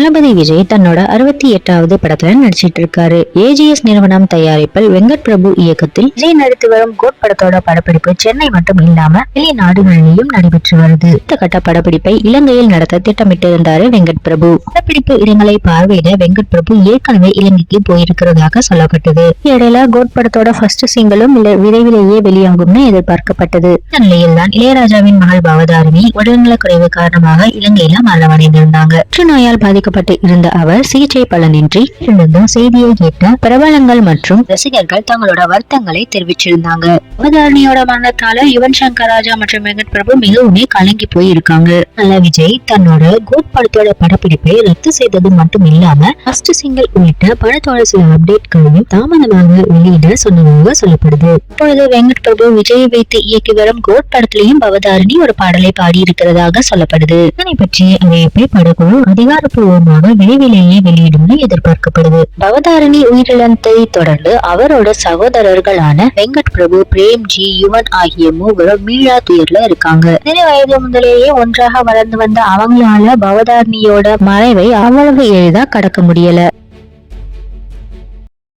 தளபதி விஜய் தன்னோட 68வது படத்துல நடிச்சிட்டு இருக்காரு. ஏஜிஎஸ் நிறுவனம் தயாரிப்பில் வெங்கட் பிரபு இயக்கத்தில் விஜய் நடித்து வரும் கோட் படத்தோட படப்பிடிப்பு சென்னை மட்டும் இல்லாம வெளிநாடுகளிலும் நடைபெற்று வருது. இந்த கட்ட படப்பிடிப்பை இலங்கையில் நடத்த திட்டமிட்டிருந்தாரு வெங்கட் பிரபு. படப்பிடிப்பு இடங்களை பார்வையிட வெங்கட் பிரபு ஏற்கனவே இலங்கைக்கு போயிருக்கிறதாக சொல்லப்பட்டது. இடையில கோட் படத்தோட ஃபர்ஸ்ட் சிங்கிளும் விரைவிலேயே வெளியாகும்னு எதிர்பார்க்கப்பட்டது. இந்த நிலையில் தான் இளையராஜாவின் மகள் பவதாரிணி உடல்நலக்குறைவு காரணமாக இலங்கையில மரணமடைந்திருந்தாங்க. புற்றுநோயால் பாதிக்கப்பட்டு இருந்த அவர் சிகிச்சை பலனின்றி இருந்த செய்தியை கேட்ட பிரபலங்கள் மற்றும் ரசிகர்கள் தங்களோட வருத்தங்களை தெரிவிச்சிருந்தாங்க. பவதாரணியோட மரணத்தால யுவன் சங்கர் ராஜா மற்றும் வெங்கட் பிரபு மிகவும் கலங்கி போயிருக்காங்க. விஜய் தன்னோட கோட் படத்தோட படப்பிடிப்பை ரத்து செய்தது மட்டும் இல்லாம ஃபர்ஸ்ட் சிங்கிள் உள்ளிட்ட படத்தோட சில அப்டேட்களையும் தாமதமாக வெளியிட சொன்னதாக சொல்லப்படுது. இப்பொழுது வெங்கட் பிரபு விஜய் வைத்து இயக்கி வரும் கோட் படத்திலையும் பவதாரணி ஒரு பாடலை பாடி இருக்கிறதாக சொல்லப்படுது. இதனை பற்றி அறிவிப்பை படக்குழு அதிகாரப்பூர்வமாக விரைவிலேயே வெளியிடும் எதிர்பார்க்கப்படுது. பவதாரணி உயிரிழந்ததை தொடர்ந்து அவரோட சகோதரர்களான வெங்கட் பிரபு, பிரேம்ஜி, யுவன் ஆகிய மூவரும் மீளா துயர்ல இருக்காங்க. சிறு வயது முதலேயே ஒன்றாக வளர்ந்து வந்த அவங்களால பவதாரணியோட மறைவை அவ்வளவு எளிதா கடக்க முடியல.